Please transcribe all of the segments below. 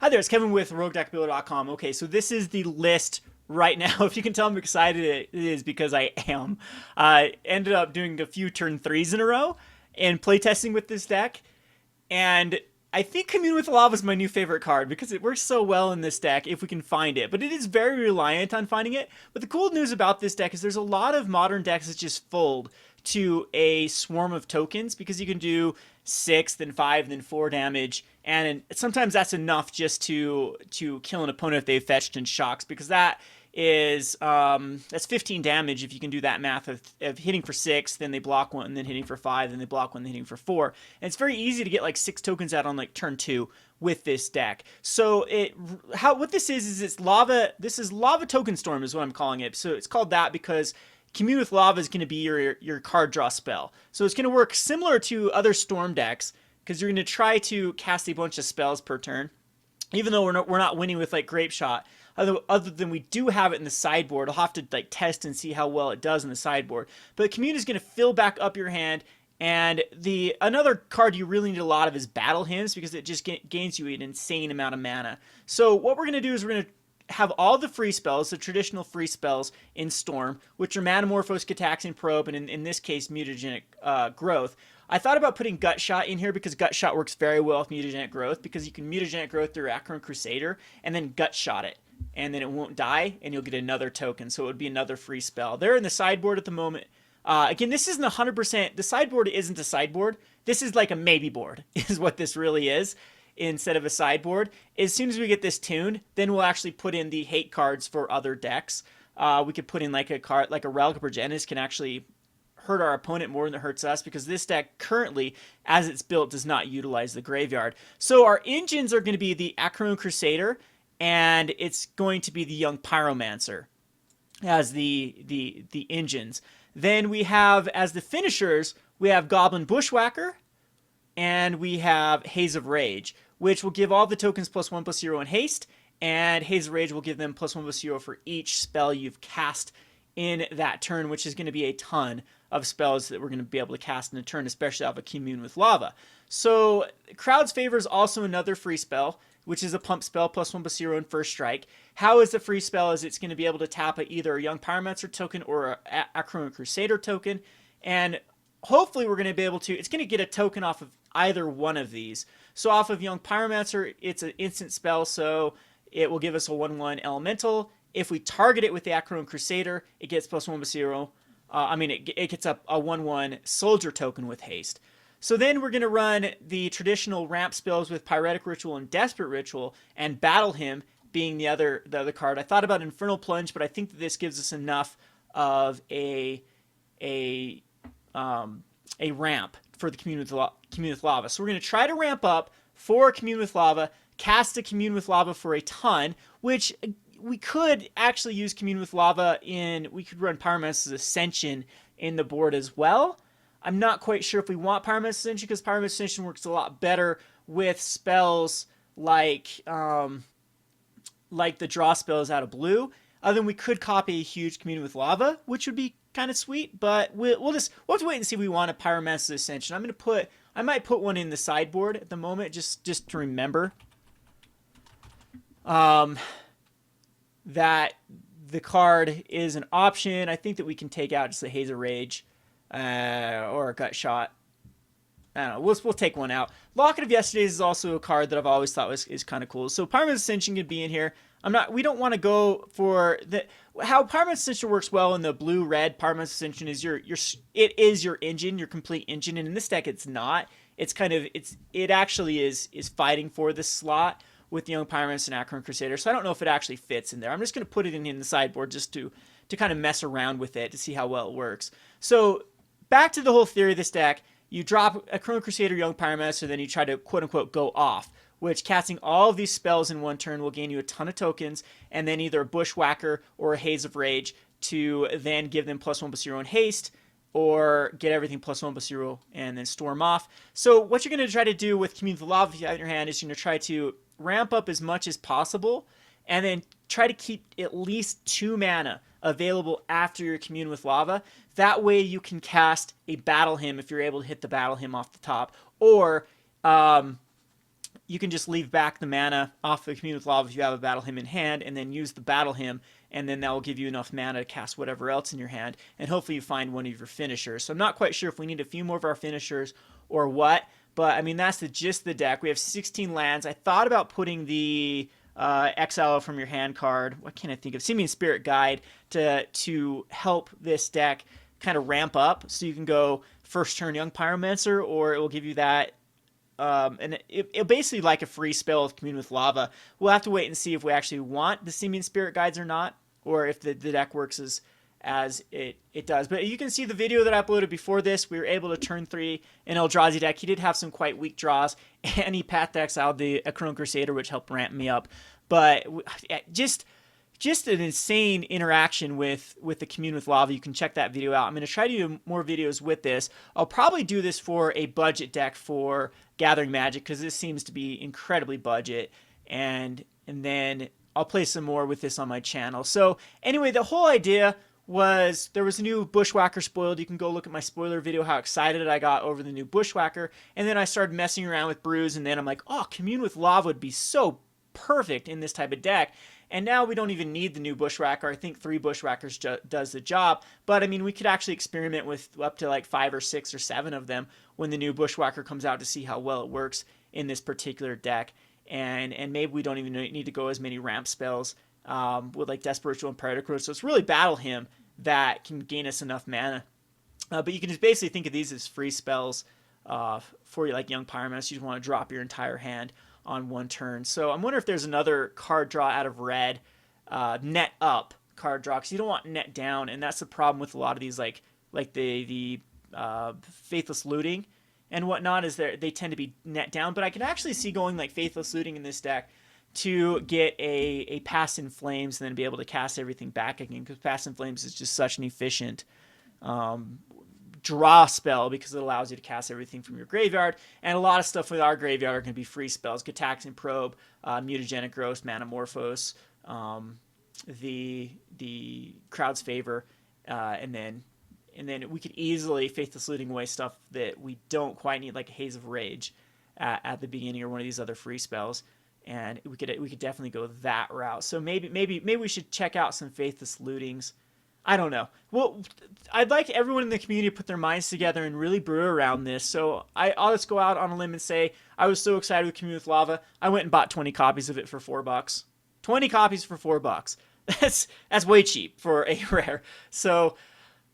Hi there, it's Kevin with RogueDeckBuilder.com. Okay, so this is the list right now. If you can tell I'm excited, it is because I am. I ended up doing a few turn threes in a row and playtesting with this deck, and I think Commune with Lava is my new favorite card because it works so well in this deck if we can find it. But it is very reliant on finding it. But the cool news about this deck is there's a lot of modern decks that just fold to a swarm of tokens because you can do 6, then 5, then 4 damage, and sometimes that's enough just to kill an opponent if they've fetched and shocks, because that's 15 damage if you can do that math of hitting for 6, then they block one, and then hitting for 5, then they block one, then hitting for 4. And it's very easy to get like 6 tokens out on like turn 2 with this deck. So what this is it's lava. This is Lava Token Storm is what I'm calling it. So it's called that because Commune with Lava is going to be your card draw spell. So it's going to work similar to other Storm decks because you're going to try to cast a bunch of spells per turn. Even though we're not winning with like Grape Shot, other than we do have it in the sideboard. I'll have to like test and see how well it does in the sideboard. But Commune is going to fill back up your hand, and another card you really need a lot of is Battle Hymns because it just gains you an insane amount of mana. So what we're going to do is we're going to have all the free spells, the traditional free spells in Storm, which are Manamorphose, Cataxin Probe, and in this case, Mutagenic Growth. I thought about putting Gut Shot in here because Gut Shot works very well with Mutagenic Growth because you can Mutagenic Growth through Acheron Crusader and then Gut Shot it. And then it won't die, and you'll get another token, so it would be another free spell. They're in the sideboard at the moment. Again, this isn't 100%. The sideboard isn't a sideboard. This is like a maybe board, is what this really is, instead of a sideboard. As soon as we get this tuned, then we'll actually put in the hate cards for other decks. We could put in like a card, like a Relic of Progenitus can actually hurt our opponent more than it hurts us because this deck currently, as it's built, does not utilize the graveyard. So our engines are going to be the Acheron Crusader, and it's going to be the Young Pyromancer as the engines. Then we have, as the finishers, we have Goblin Bushwhacker, and we have Haze of Rage, which will give all the tokens +1/+0 in haste, and Haze of Rage will give them +1/+0 for each spell you've cast in that turn, which is going to be a ton of spells that we're going to be able to cast in a turn, especially off of Commune with Lava. So Crowd's Favor is also another free spell, which is a pump spell +1/+0 in first strike. How is the free spell? Is it's going to be able to tap either a Young Pyromancer token or a Acheron Crusader token, and hopefully we're going to be able to, it's going to get a token off of either one of these. So off of Young Pyromancer, it's an instant spell, so it will give us a 1/1 elemental. If we target it with the Acheron Crusader, it gets +1/+0. It gets a 1/1 soldier token with haste. So then we're going to run the traditional ramp spells with Pyretic Ritual and Desperate Ritual, and Battle Hymn being the other card. I thought about Infernal Plunge, but I think that this gives us enough of a ramp for the Commune with Lava. So we're going to try to ramp up for Commune with Lava, cast a Commune with Lava for a ton, which we could actually use Commune with Lava we could run Pyromancer's Ascension in the board as well. I'm not quite sure if we want Pyromancer's Ascension because Pyromancer's Ascension works a lot better with spells like the draw spells out of blue. Other than we could copy a huge Commune with Lava, which would be kind of sweet, but we'll have to wait and see if we want a Pyromancer's Ascension. I might put one in the sideboard at the moment just to remember that the card is an option. I think that we can take out just a Haze of Rage or a Gut Shot. I don't know. We'll take one out. Locket of Yesterdays is also a card that I've always thought is kind of cool. So Pyromancer's Ascension could be in here. We don't want to go for how Pyromancer's Ascension works well in the blue-red. Pyromancer's Ascension is it is your engine, your complete engine, and in this deck it's not. It actually is fighting for this slot with the Young Pyromancer and Acheron Crusader. So I don't know if it actually fits in there. I'm just going to put it in the sideboard just to kind of mess around with it to see how well it works. So back to the whole theory of this deck. You drop a Acheron Crusader, Young Pyromancer, then you try to quote-unquote go off, which casting all of these spells in one turn will gain you a ton of tokens, and then either a Bushwhacker or a Haze of Rage to then give them +1/+0 in haste, or get everything +1/+0 and then storm off. So what you're going to try to do with Commune with Lava if you have it in your hand is you're going to try to ramp up as much as possible, and then try to keep at least 2 mana available after your Commune with Lava. That way you can cast a Battle Hymn if you're able to hit the Battle Hymn off the top, or you can just leave back the mana off the Commune with Lava if you have a Battle Hymn in hand, and then use the Battle Hymn, and then that will give you enough mana to cast whatever else in your hand, and hopefully you find one of your finishers. So I'm not quite sure if we need a few more of our finishers or what, but I mean, that's the gist of the deck. We have 16 lands. I thought about putting the Exile from your hand card, what can I think of? Simian Spirit Guide to help this deck kind of ramp up, so you can go first turn Young Pyromancer, or it will give you that and it basically like a free spell with Commune with Lava. We'll have to wait and see if we actually want the Simian Spirit Guides or not, or if the deck works as it does. But you can see the video that I uploaded before this. We were able to turn 3 an Eldrazi deck. He did have some quite weak draws, and he path exiled the Akron Crusader, which helped ramp me up. But just an insane interaction with the Commune with Lava. You can check that video out. I'm going to try to do more videos with this. I'll probably do this for a budget deck for Gathering Magic, because this seems to be incredibly budget, and then I'll play some more with this on my channel. So anyway, the whole idea was there was a new Bushwhacker spoiled. You can go look at my spoiler video, how excited I got over the new Bushwhacker, and then I started messing around with Brews, and then I'm like, oh, Commune with Lava would be so perfect in this type of deck. And now we don't even need the new Bushwhacker. I think 3 Bushwhackers does the job. But I mean, we could actually experiment with up to like 5 or 6 or 7 of them when the new Bushwhacker comes out, to see how well it works in this particular deck. And maybe we don't even need to go as many ramp spells with like Desperate Ritual and Predator Cruise. So it's really Battle Hymn that can gain us enough mana. But you can just basically think of these as free spells for like Young Pyromancer. You just want to drop your entire hand on one turn. So I'm wondering if there's another card draw out of red, net up card draw, because you don't want net down, and that's the problem with a lot of these, like the Faithless Looting and whatnot, is they tend to be net down. But I can actually see going like Faithless Looting in this deck to get a Pass in Flames, and then be able to cast everything back again, because Pass in Flames is just such an efficient draw spell, because it allows you to cast everything from your graveyard. And a lot of stuff with our graveyard are going to be free spells: Gitaxian Probe, Mutagenic Growth, Manamorphose, the Crowd's Favor, and then we could easily Faithless Looting away stuff that we don't quite need, like a Haze of Rage at the beginning, or one of these other free spells. And we could definitely go that route. So maybe we should check out some Faithless Lootings. I don't know. Well, I'd like everyone in the community to put their minds together and really brew around this. So I'll just go out on a limb and say I was so excited with Commune with Lava, I went and bought 20 copies of it for $4. 20 copies for $4. That's way cheap for a rare. So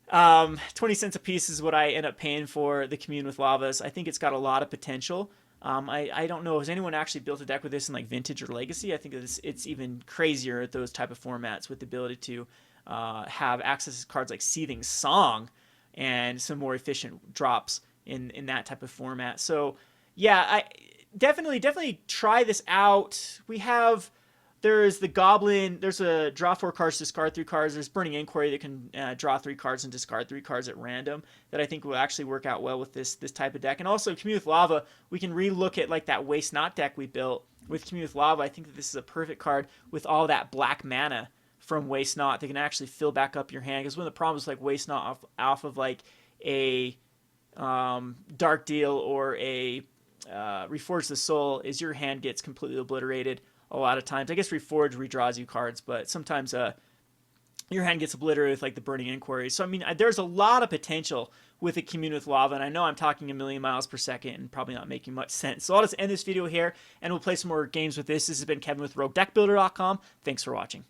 20 cents a piece is what I end up paying for the Commune with Lavas. I think it's got a lot of potential. I don't know, has anyone actually built a deck with this in like Vintage or Legacy? I think it's even crazier at those type of formats, with the ability to have access to cards like Seething Song and some more efficient drops in that type of format. So yeah, I definitely try this out. There's the Goblin, there's a draw 4 cards, discard 3 cards. There's Burning Inquiry that can draw 3 cards and discard 3 cards at random, that I think will actually work out well with this type of deck. And also Commune with Lava, we can relook at like that Waste Not deck we built with Commune with Lava. I think that this is a perfect card with all that black mana from Waste Not. They can actually fill back up your hand, because one of the problems like Waste Not off of like a Dark Deal or a Reforge the Soul is your hand gets completely obliterated a lot of times. I guess Reforge redraws you cards, but sometimes your hand gets obliterated with like the Burning Inquiry. So I mean, there's a lot of potential with a Commune with Lava, and I know I'm talking a million miles per second and probably not making much sense. So I'll just end this video here, and we'll play some more games with this. This has been Kevin with RogueDeckBuilder.com. Thanks for watching.